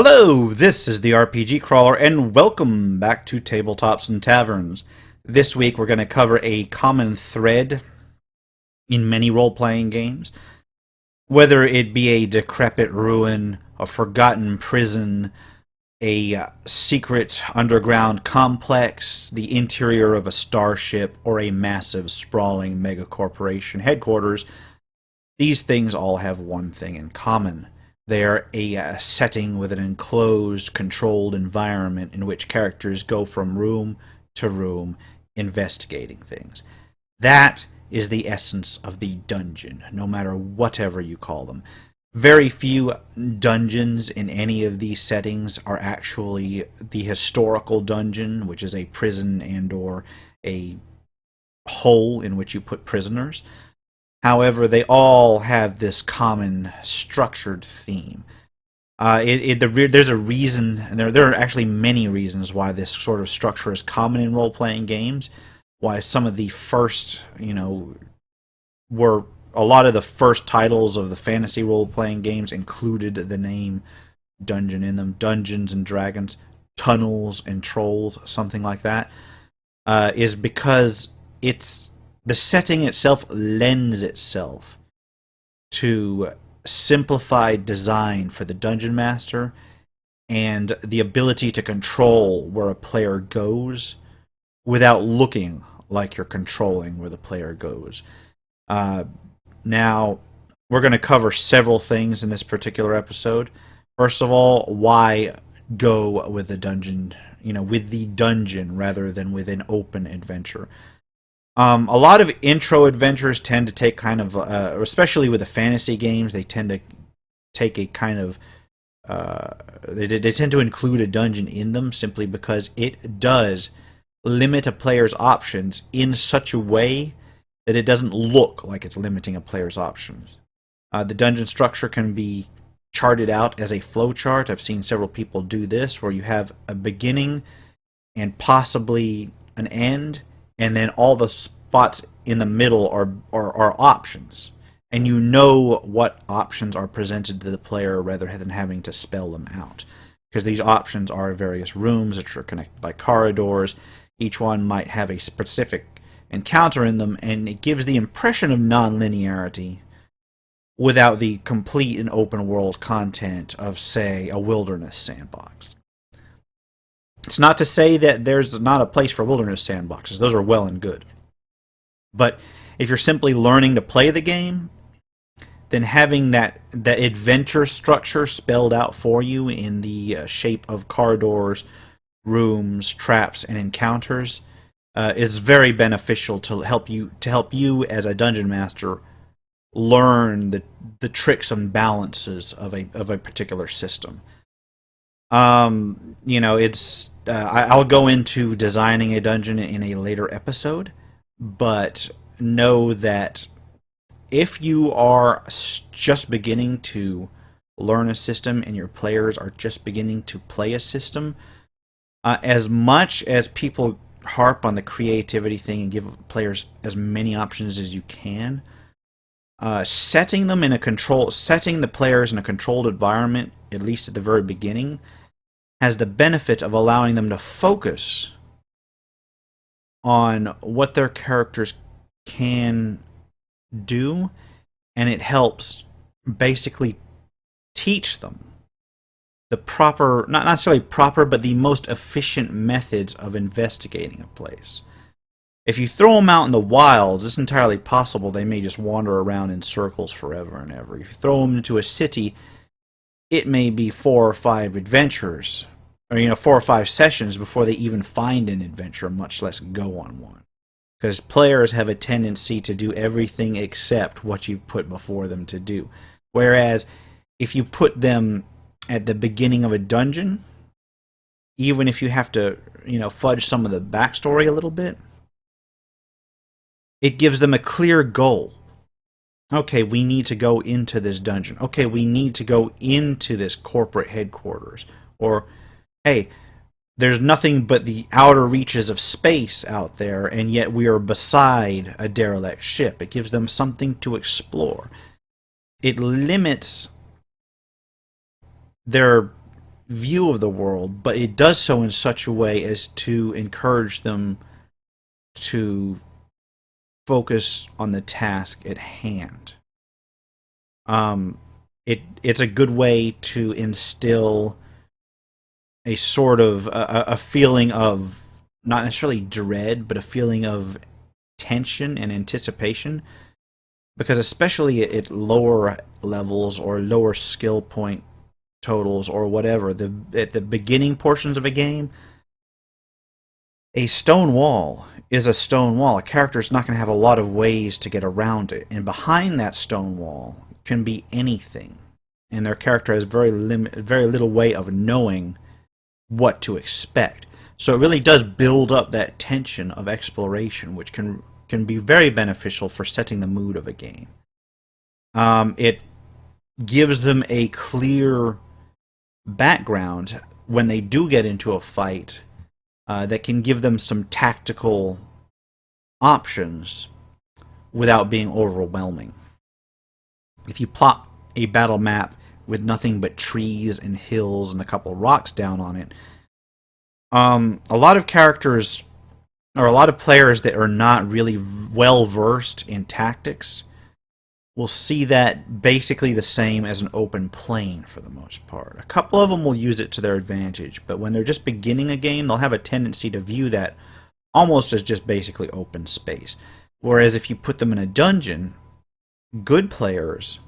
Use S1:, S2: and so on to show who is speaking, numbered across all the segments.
S1: Hello, this is the RPG Crawler, and welcome back to Tabletops and Taverns. This week we're going to cover a common thread in many role-playing games. Whether it be a decrepit ruin, a forgotten prison, a secret underground complex, the interior of a starship, or a massive, sprawling megacorporation headquarters, these things all have one thing in common. They are a setting with an enclosed, controlled environment in which characters go from room to room investigating things. That is the essence of the dungeon, no matter whatever you call them. Very few dungeons in any of these settings are actually the historical dungeon, which is a prison and or a hole in which you put prisoners. However, they all have this common structured theme. There's a reason, and there are actually many reasons why this sort of structure is common in role-playing games. Why some of the first, were a lot of the first titles of the fantasy role-playing games included the name dungeon in them. Dungeons and Dragons, Tunnels and Trolls, something like that, is because the setting itself lends itself to simplified design for the dungeon master and the ability to control where a player goes without looking like you're controlling where the player goes. Now, we're going to cover several things in this particular episode. First of all, why go with the dungeon, with the dungeon rather than with an open adventure. A lot of intro adventures tend to take kind of, especially with the fantasy games, they tend to take a kind of, they tend to include a dungeon in them simply because it does limit a player's options in such a way that it doesn't look like it's limiting a player's options. The dungeon structure can be charted out as a flowchart. I've seen several people do this, where you have a beginning and possibly an end, and then all the spots in the middle are options. And you know what options are presented to the player rather than having to spell them out. Because these options are various rooms that are connected by corridors. Each one might have a specific encounter in them, and it gives the impression of non-linearity without the complete and open world content of, say, a wilderness sandbox. It's not to say that there's not a place for wilderness sandboxes. Those are well and good. But if you're simply learning to play the game, then having that adventure structure spelled out for you in the shape of corridors, rooms, traps, and encounters is very beneficial to help you as a dungeon master learn the tricks and balances of a particular system. It's I'll go into designing a dungeon in a later episode, but know that if you are just beginning to learn a system and your players are just beginning to play a system, as much as people harp on the creativity thing and give players as many options as you can, setting the players in a controlled environment, at least at the very beginning, has the benefit of allowing them to focus on what their characters can do, and it helps basically teach them the proper, not necessarily proper, but the most efficient methods of investigating a place. If you throw them out in the wilds, it's entirely possible they may just wander around in circles forever and ever. If you throw them into a city, it may be 4 or 5 adventures, or 4 or 5 sessions before they even find an adventure, much less go on one. Because players have a tendency to do everything except what you've put before them to do. Whereas, if you put them at the beginning of a dungeon, even if you have to, fudge some of the backstory a little bit, it gives them a clear goal. Okay, we need to go into this dungeon. Okay, we need to go into this corporate headquarters. Or, hey, there's nothing but the outer reaches of space out there, and yet we are beside a derelict ship. It gives them something to explore. It limits their view of the world, but it does so in such a way as to encourage them to focus on the task at hand. It's a good way to instill a sort of a feeling of not necessarily dread, but a feeling of tension and anticipation, because especially at lower levels or lower skill point totals or whatever, at the beginning portions of a game, a stone wall is a stone wall. A character is not going to have a lot of ways to get around it, and behind that stone wall can be anything, and their character has very little way of knowing what to expect. So it really does build up that tension of exploration, which can be very beneficial for setting the mood of a game. It gives them a clear background when they do get into a fight that can give them some tactical options without being overwhelming. If you plop a battle map with nothing but trees and hills and a couple of rocks down on it, a lot of characters, or a lot of players that are not really well versed in tactics, will see that basically the same as an open plain for the most part. A couple of them will use it to their advantage, but when they're just beginning a game, they'll have a tendency to view that almost as just basically open space. Whereas if you put them in a dungeon, good players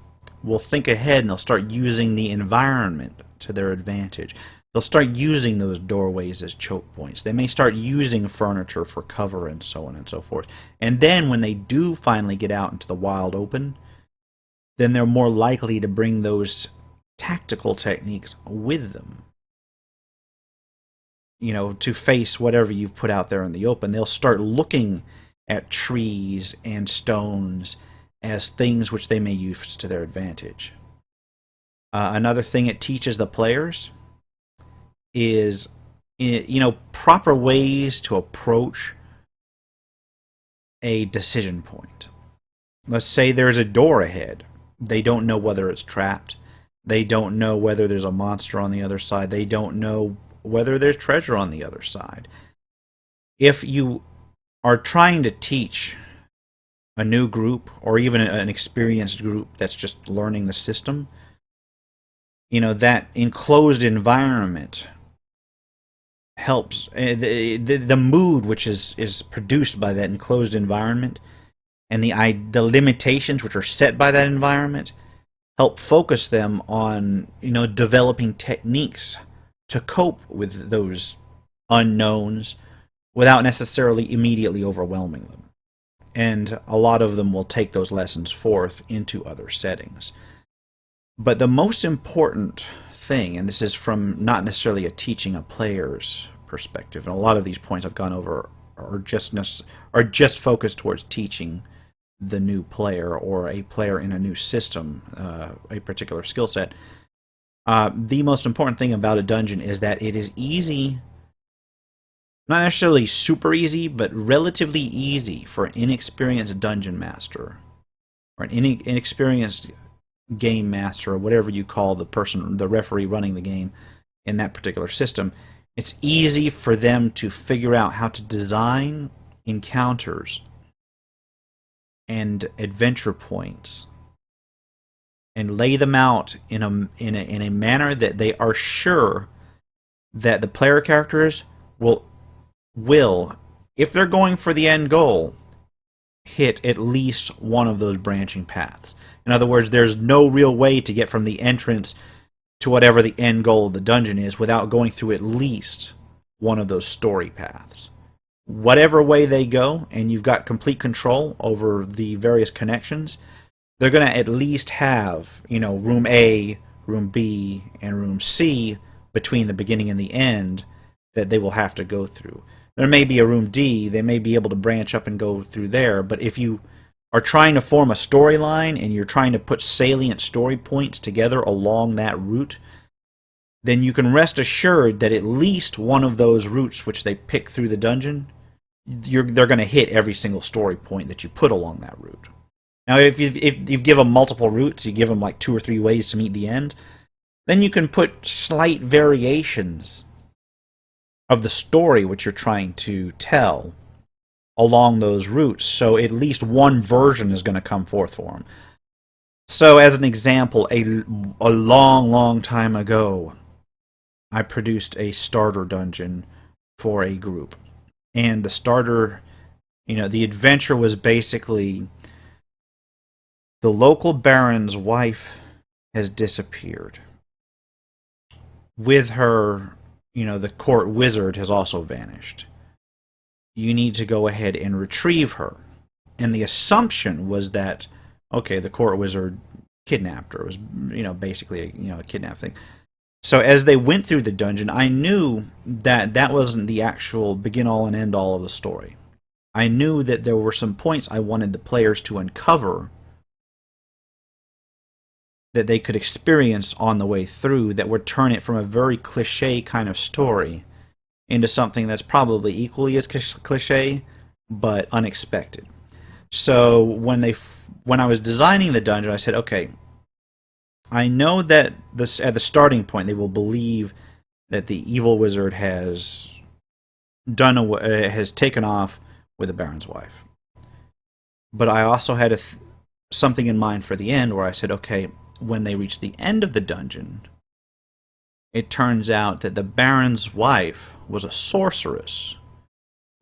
S1: will think ahead and they'll start using the environment to their advantage. They'll start using those doorways as choke points. They may start using furniture for cover and so on and so forth. And then when they do finally get out into the wild open, then they're more likely to bring those tactical techniques with them. You know, to face whatever you've put out there in the open. They'll start looking at trees and stones as things which they may use to their advantage. Another thing it teaches the players is, proper ways to approach a decision point. Let's say there's a door ahead. They don't know whether it's trapped. They don't know whether there's a monster on the other side. They don't know whether there's treasure on the other side. If you are trying to teach a new group, or even an experienced group that's just learning the system, that enclosed environment helps. The mood which is produced by that enclosed environment, and the limitations which are set by that environment, help focus them on developing techniques to cope with those unknowns without necessarily immediately overwhelming them. And a lot of them will take those lessons forth into other settings. But the most important thing, and this is from not necessarily a teaching a player's perspective, and a lot of these points I've gone over are just focused towards teaching the new player or a player in a new system a particular skill set. The most important thing about a dungeon is that it is easy, not necessarily super easy, but relatively easy for an inexperienced dungeon master or an inexperienced game master, or whatever you call the referee running the game in that particular system. It's easy for them to figure out how to design encounters and adventure points and lay them out in a manner that they are sure that the player characters will, if they're going for the end goal, hit at least one of those branching paths. In other words, there's no real way to get from the entrance to whatever the end goal of the dungeon is without going through at least one of those story paths. Whatever way they go, and you've got complete control over the various connections, they're going to at least have, room A, room B, and room C between the beginning and the end that they will have to go through. There may be a room D, they may be able to branch up and go through there, but if you are trying to form a storyline and you're trying to put salient story points together along that route, then you can rest assured that at least one of those routes which they pick through the dungeon, they're going to hit every single story point that you put along that route. Now, if you give them multiple routes, you give them like 2 or 3 ways to meet the end, Then you can put slight variations of the story which you're trying to tell along those routes, so at least one version is going to come forth for them. So, as an example, a long, long time ago, I produced a starter dungeon for a group. And the starter, the adventure was basically the local baron's wife has disappeared. With her, the court wizard has also vanished. You need to go ahead and retrieve her. And the assumption was that, okay, the court wizard kidnapped her. It was, basically a kidnap thing. So as they went through the dungeon, I knew that that wasn't the actual begin-all and end-all of the story. I knew that there were some points I wanted the players to uncover that they could experience on the way through that would turn it from a very cliche kind of story into something that's probably equally as cliche, but unexpected. So when I was designing the dungeon, I said, okay, I know that at the starting point they will believe that the evil wizard has taken off with the Baron's wife. But I also had something in mind for the end where I said, okay, when they reach the end of the dungeon, it turns out that the Baron's wife was a sorceress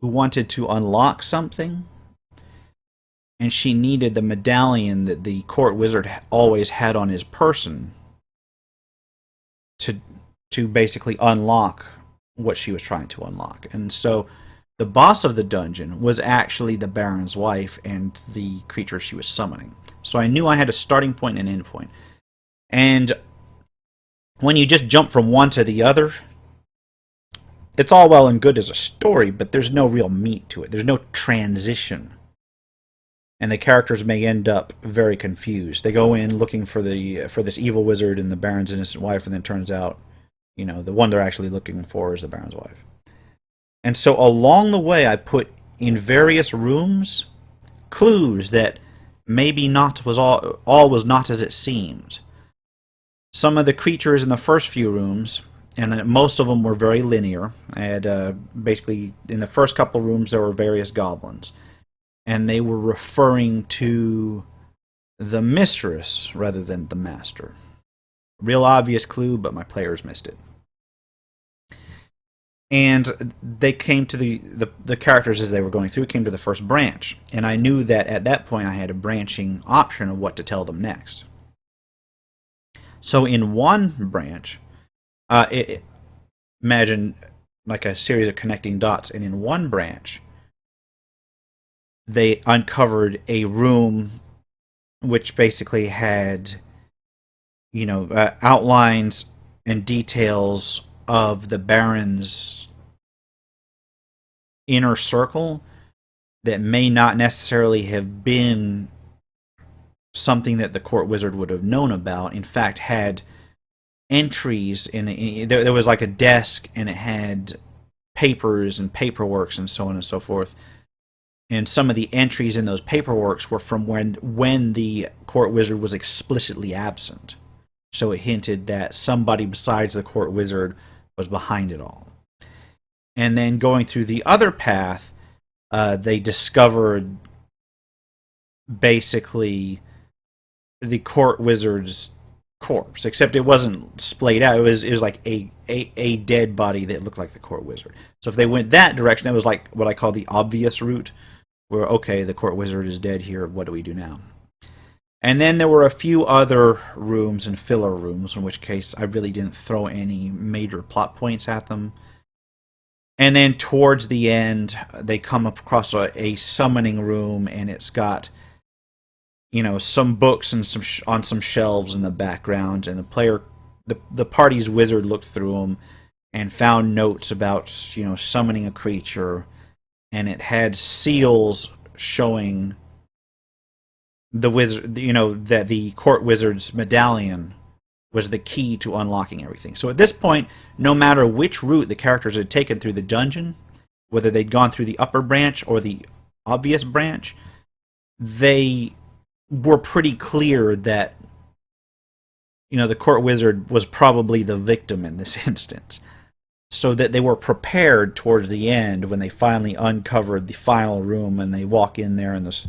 S1: who wanted to unlock something, and she needed the medallion that the court wizard always had on his person to basically unlock what she was trying to unlock. And so the boss of the dungeon was actually the Baron's wife and the creature she was summoning. So I knew I had a starting point and an end point. And when you just jump from one to the other, it's all well and good as a story, but there's no real meat to it. There's no transition. And the characters may end up very confused. They go in looking for this evil wizard and the Baron's innocent wife, and then it turns out, the one they're actually looking for is the Baron's wife. And so along the way, I put in various rooms clues that maybe not was all was not as it seemed. Some of the creatures in the first few rooms, and most of them were very linear. I had basically in the first couple rooms there were various goblins, and they were referring to the mistress rather than the master. Real obvious clue, but my players missed it. And they came to the characters as they were going through, came to the first branch. And I knew that at that point I had a branching option of what to tell them next. So in one branch, imagine like a series of connecting dots, and in one branch, they uncovered a room which basically had, outlines and details of the Baron's inner circle that may not necessarily have been something that the court wizard would have known about. In fact, had entries there was like a desk, and it had papers and paperworks and so on and so forth. And some of the entries in those paperworks were from when the court wizard was explicitly absent. So it hinted that somebody besides the court wizard was behind it all. And then going through the other path, they discovered basically the court wizard's corpse, except it wasn't splayed out. It was like a dead body that looked like the court wizard. So if they went that direction, that was like what I call the obvious route, where, okay, the court wizard is dead here, what do we do now? And then there were a few other rooms and filler rooms, in which case I really didn't throw any major plot points at them. And then towards the end, they come across a summoning room, and it's got, some books and on some shelves in the background, and the party's wizard looked through them and found notes about, summoning a creature, and it had seals showing the wizard, that the court wizard's medallion was the key to unlocking everything. So at this point, no matter which route the characters had taken through the dungeon, whether they'd gone through the upper branch or the obvious branch, they were pretty clear that the court wizard was probably the victim in this instance, so that they were prepared towards the end when they finally uncovered the final room and they walk in there and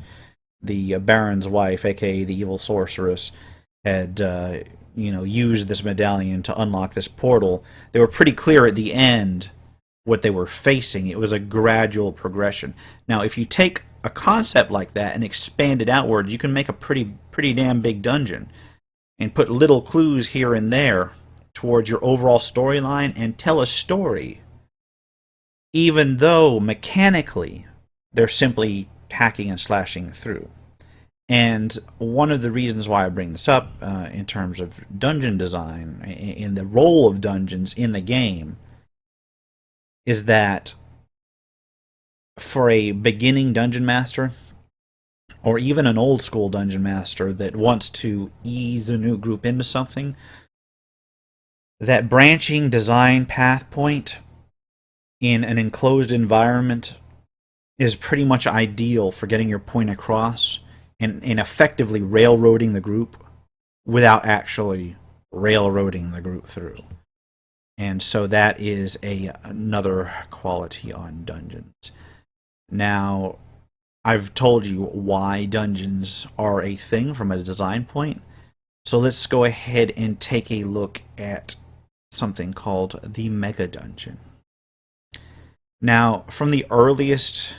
S1: the Baron's wife, aka the evil sorceress, had used this medallion to unlock this portal. They were pretty clear at the end what they were facing. It was a gradual progression. Now, if you take a concept like that and expand it outwards, you can make a pretty damn big dungeon and put little clues here and there towards your overall storyline and tell a story, even though mechanically they're simply hacking and slashing through. And one of the reasons why I bring this up in terms of dungeon design, in the role of dungeons in the game, is that for a beginning dungeon master, or even an old school dungeon master that wants to ease a new group into something, that branching design path point in an enclosed environment is pretty much ideal for getting your point across and effectively railroading the group without actually railroading the group through. And so that is another quality on dungeons. Now, I've told you why dungeons are a thing from a design point, so let's go ahead and take a look at something called the Mega Dungeon. Now, from the earliest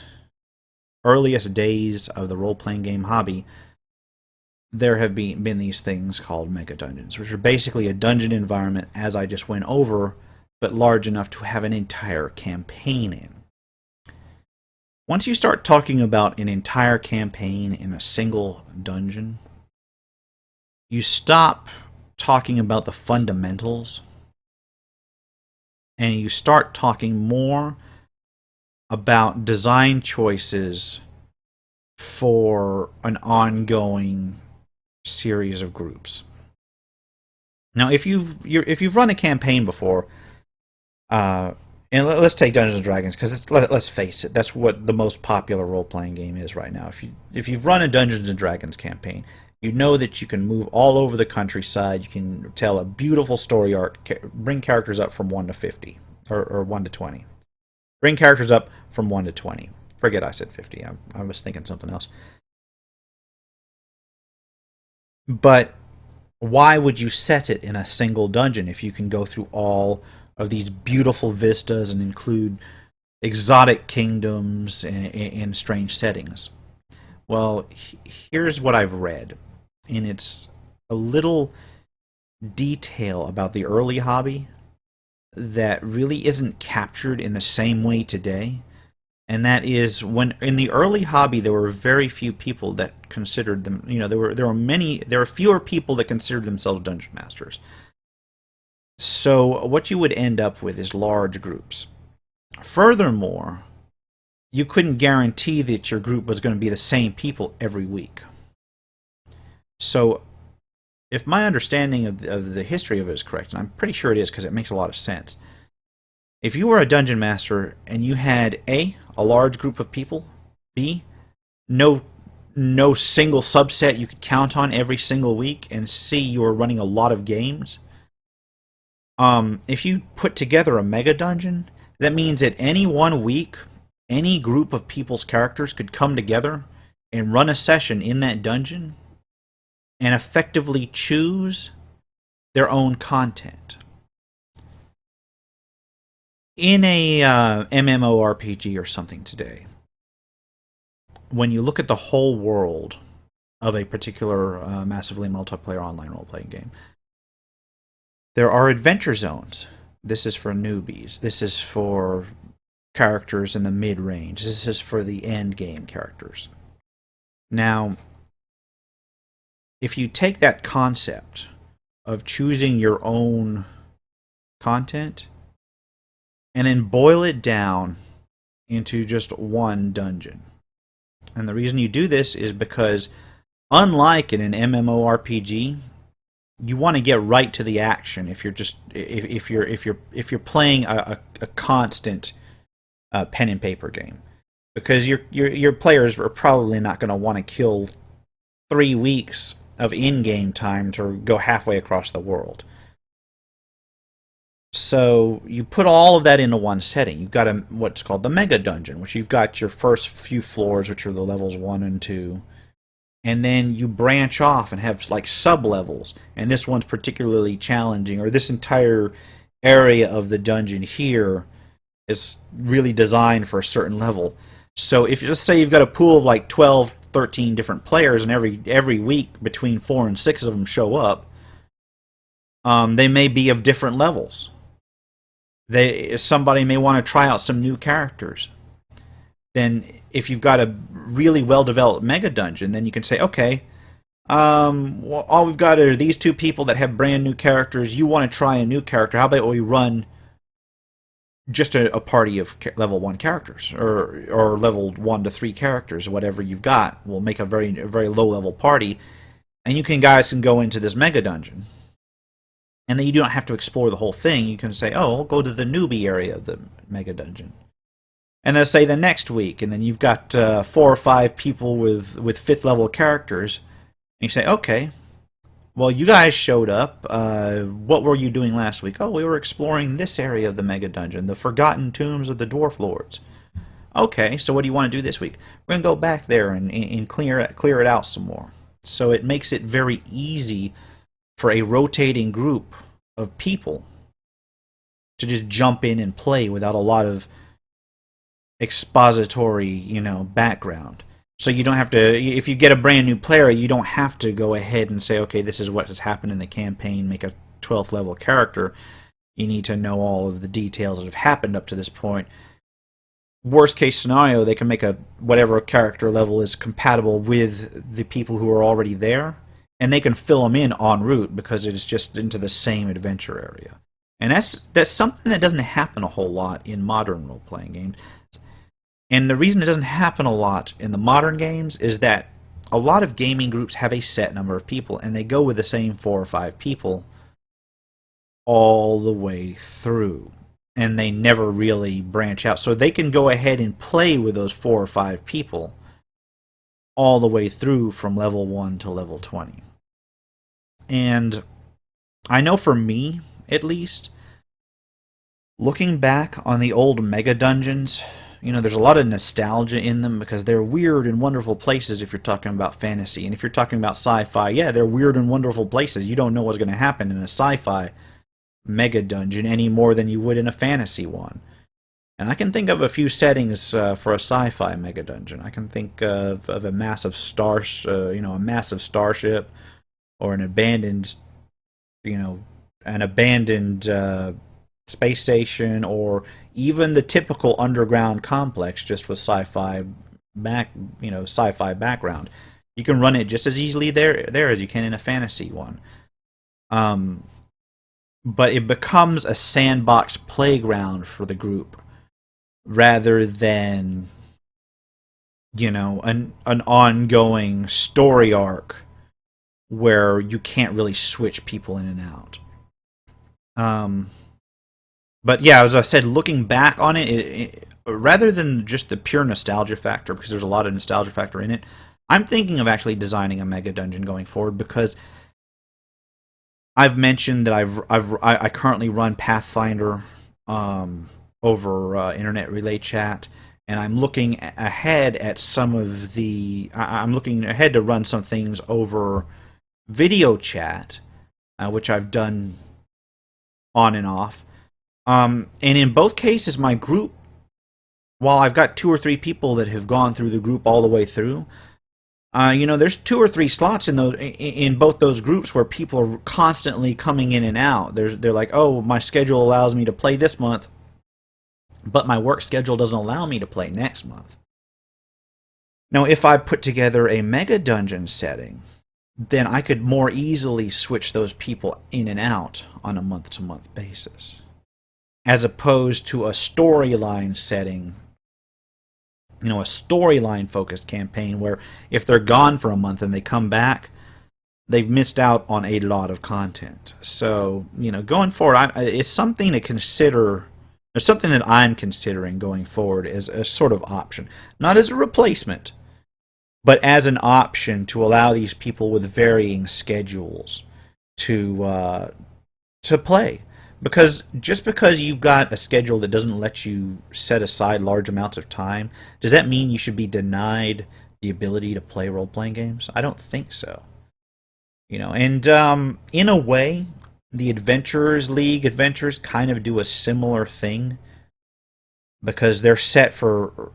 S1: days of the role-playing game hobby, there have been these things called Mega Dungeons, which are basically a dungeon environment, as I just went over, but large enough to have an entire campaign in. Once you start talking about an entire campaign in a single dungeon, you stop talking about the fundamentals, and you start talking more about design choices for an ongoing series of groups. Now, if you've run a campaign before, and let's take Dungeons and Dragons, because let's face it, that's what the most popular role-playing game is right now. If you've run a Dungeons and Dragons campaign, you know that you can move all over the countryside. You can tell a beautiful story arc, bring characters up from 1 to 50, or 1 to 20. Bring characters up from 1 to 20. Forget I said 50. I was thinking something else. But why would you set it in a single dungeon if you can go through all of these beautiful vistas and include exotic kingdoms and strange settings? Well, here's what I've read, and it's a little detail about the early hobby that really isn't captured in the same way today. And that is, when in the early hobby there were very few people that considered them, there were fewer people that considered themselves dungeon masters. So what you would end up with is large groups. Furthermore, you couldn't guarantee that your group was going to be the same people every week. So if my understanding of the history of it is correct, and I'm pretty sure it is because it makes a lot of sense, if you were a dungeon master and you had A, a large group of people, B, no single subset you could count on every single week, and C, you were running a lot of games, if you put together a mega dungeon, that means that any one week, any group of people's characters could come together and run a session in that dungeon and effectively choose their own content. In a MMORPG or something today, when you look at the whole world of a particular massively multiplayer online role-playing game, there are adventure zones. This is for newbies. This is for characters in the mid-range. This is for the end game characters. Now, if you take that concept of choosing your own content and then boil it down into just one dungeon. And the reason you do this is because, unlike in an MMORPG, you want to get right to the action. If you're playing a constant pen and paper game, because your players are probably not going to want to kill 3 weeks of in-game time to go halfway across the world. So you put all of that into one setting. You've got what's called the Mega Dungeon, which you've got your first few floors, which are the levels 1 and 2. And then you branch off and have like sub-levels. And this one's particularly challenging, or this entire area of the dungeon here is really designed for a certain level. So if you just say you've got a pool of like 12, 13 different players, and every week between 4 and 6 of them show up, they may be of different levels. Somebody may want to try out some new characters. Then if you've got a really well-developed mega dungeon, then you can say, okay, well, all we've got are these two people that have brand new characters. You want to try a new character. How about we run just a party of level 1 characters, or level 1 to 3 characters, whatever you've got. We'll make a very low-level party, and you guys can go into this mega dungeon. And then you don't have to explore the whole thing. You can say, oh, we'll go to the newbie area of the mega dungeon. And then say the next week, and then you've got 4 or 5 people with 5th level characters. And you say, okay, well, you guys showed up. What were you doing last week? Oh, we were exploring this area of the mega dungeon, the Forgotten Tombs of the Dwarf Lords. Okay, so what do you want to do this week? We're going to go back there and clear it out some more. So it makes it very easy for a rotating group of people to just jump in and play without a lot of expository, background. So you don't have to, if you get a brand new player, you don't have to go ahead and say, okay, this is what has happened in the campaign, make a 12th level character. You need to know all of the details that have happened up to this point. Worst case scenario, they can make whatever character level is compatible with the people who are already there, and they can fill them in en route because it's just into the same adventure area. And that's something that doesn't happen a whole lot in modern role-playing games. And the reason it doesn't happen a lot in the modern games is that a lot of gaming groups have a set number of people, and they go with the same 4 or 5 people all the way through. And they never really branch out. So they can go ahead and play with those 4 or 5 people all the way through from level 1 to level 20. And I know for me, at least, looking back on the old mega dungeons, there's a lot of nostalgia in them because they're weird and wonderful places if you're talking about fantasy. And if you're talking about sci-fi, yeah, they're weird and wonderful places. You don't know what's going to happen in a sci-fi mega dungeon any more than you would in a fantasy one. And I can think of a few settings for a sci-fi mega dungeon. I can think of a massive a massive starship, or an abandoned space station, or even the typical underground complex, just with sci-fi background. You can run it just as easily there as you can in a fantasy one. But it becomes a sandbox playground for the group, rather than an ongoing story arc where you can't really switch people in and out. But yeah, as I said, looking back on it, rather than just the pure nostalgia factor, because there's a lot of nostalgia factor in it, I'm thinking of actually designing a mega dungeon going forward, because I've mentioned that I currently run Pathfinder over Internet Relay Chat, and I'm looking ahead at I'm looking ahead to run some things over video chat, which I've done on and off. And in both cases, my group, while I've got 2 or 3 people that have gone through the group all the way through, there's 2 or 3 slots in both those groups where people are constantly coming in and out. They're like, oh, my schedule allows me to play this month, but my work schedule doesn't allow me to play next month. Now, if I put together a mega dungeon setting, then I could more easily switch those people in and out on a month-to-month basis, as opposed to a storyline setting, a storyline-focused campaign where if they're gone for a month and they come back, they've missed out on a lot of content. So, going forward, it's something to consider. There's something that I'm considering going forward as a sort of option. Not as a replacement, but as an option to allow these people with varying schedules to play. Because just because you've got a schedule that doesn't let you set aside large amounts of time, does that mean you should be denied the ability to play role-playing games? I don't think so. And in a way, the Adventurers League adventures kind of do a similar thing because they're set for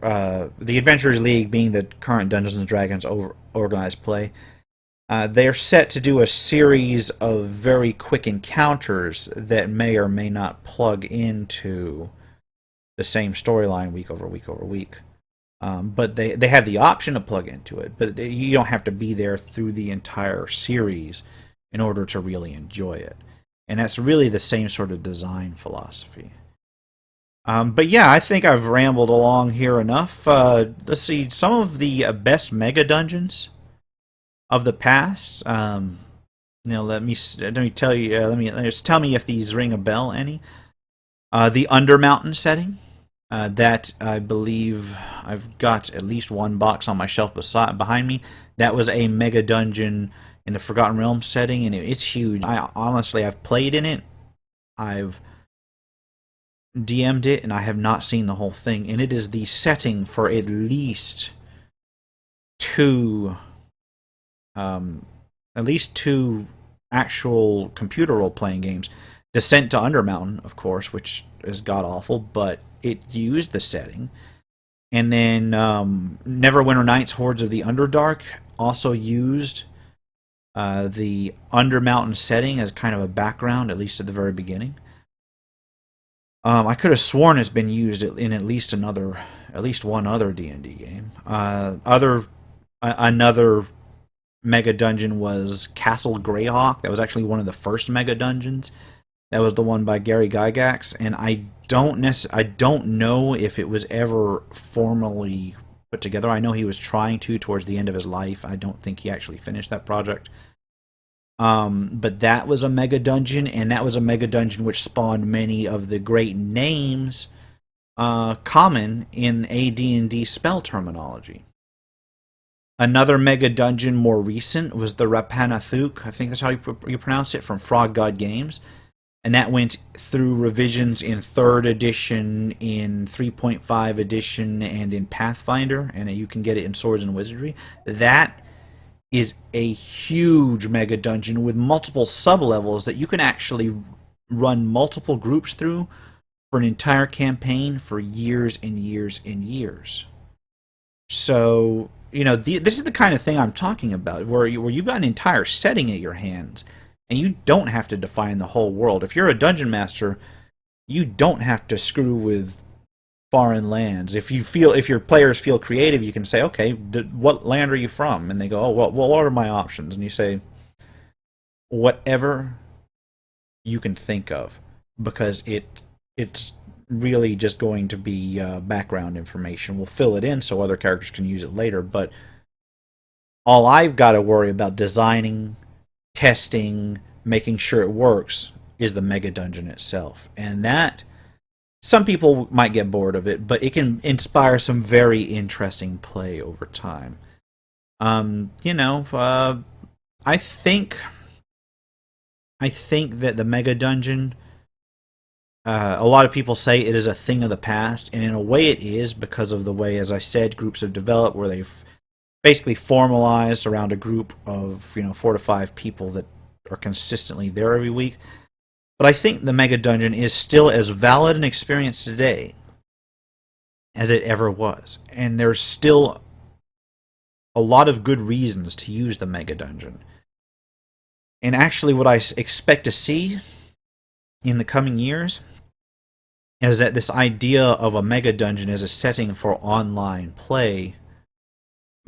S1: the Adventurers League being the current Dungeons and Dragons organized play. They're set to do a series of very quick encounters that may or may not plug into the same storyline week over week over week. But they have the option to plug into it, but you don't have to be there through the entire series in order to really enjoy it. And that's really the same sort of design philosophy. But yeah, I think I've rambled along here enough. Let's see, some of the best mega dungeons of the past. Let me tell you. Let me just tell me if these ring a bell any. The Undermountain setting. That I believe I've got at least one box on my shelf behind me. That was a mega dungeon in the Forgotten Realms setting, and it's huge. I've played in it. I've DM'd it, and I have not seen the whole thing. And it is the setting for at least two actual computer role-playing games. Descent to Undermountain, of course, which is god-awful, but it used the setting. And then Neverwinter Nights, Hordes of the Underdark also used the Undermountain setting as kind of a background, at least at the very beginning. I could have sworn it's been used in at least one other D&D game. Another mega dungeon was Castle Greyhawk. That was actually one of the first mega dungeons. That was the one by Gary Gygax, and I don't know if it was ever formally put together. I know he was trying to towards the end of his life. I don't think he actually finished that project. But that was a mega dungeon, and that was a mega dungeon which spawned many of the great names common in AD&D spell terminology. Another mega dungeon more recent was the Rapanathuk, I think that's how you pronounce it, from Frog God Games. And that went through revisions in 3rd edition, in 3.5 edition, and in Pathfinder, and you can get it in Swords and Wizardry. That is a huge mega dungeon with multiple sub-levels that you can actually run multiple groups through for an entire campaign for years and years and years. So, this is the kind of thing I'm talking about, where you've got an entire setting at your hands, and you don't have to define the whole world. If you're a dungeon master, you don't have to screw with foreign lands. If your players feel creative, you can say, okay, what land are you from? And they go, oh, well, what are my options? And you say, whatever you can think of, because it's really just going to be background information. We'll fill it in so other characters can use it later, but all I've got to worry about designing, testing, making sure it works is the mega dungeon itself. And that, some people might get bored of it, but it can inspire some very interesting play over time. I think that the mega dungeon, a lot of people say it is a thing of the past, and in a way it is, because of the way, as I said, groups have developed, where they've basically formalized around a group of 4 to 5 people that are consistently there every week. But I think the mega dungeon is still as valid an experience today as it ever was, and there's still a lot of good reasons to use the mega dungeon. And actually, what I expect to see in the coming years is that this idea of a mega dungeon as a setting for online play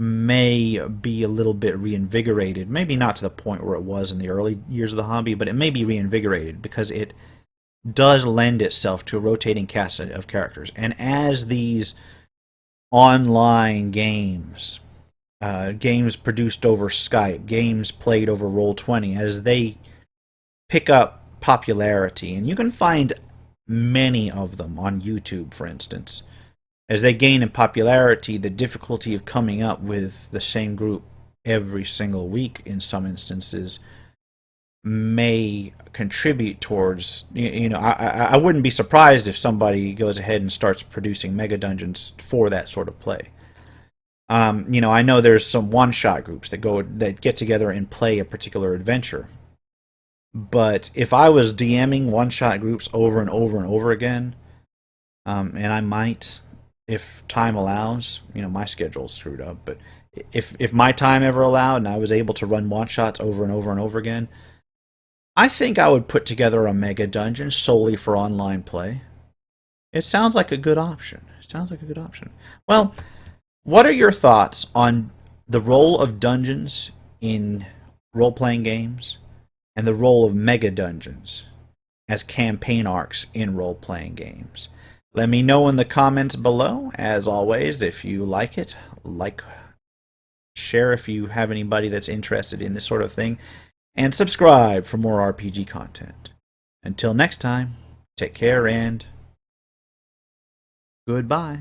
S1: may be a little bit reinvigorated. Maybe not to the point where it was in the early years of the hobby, but it may be reinvigorated because it does lend itself to a rotating cast of characters. And as these online games, games produced over Skype, games played over Roll20, as they pick up popularity, and you can find many of them on YouTube, for instance, As they gain in popularity, the difficulty of coming up with the same group every single week in some instances may contribute towards, I wouldn't be surprised if somebody goes ahead and starts producing Mega Dungeons for that sort of play. I know there's some one-shot groups that get together and play a particular adventure. But if I was DMing one-shot groups over and over and over again, and I might, if time allows, my schedule's screwed up, but if my time ever allowed and I was able to run one-shots over and over and over again, I think I would put together a Mega Dungeon solely for online play. It sounds like a good option. Well, what are your thoughts on the role of dungeons in role-playing games and the role of Mega Dungeons as campaign arcs in role-playing games? Let me know in the comments below. As always, if you like it, share if you have anybody that's interested in this sort of thing, and subscribe for more RPG content. Until next time, take care and goodbye.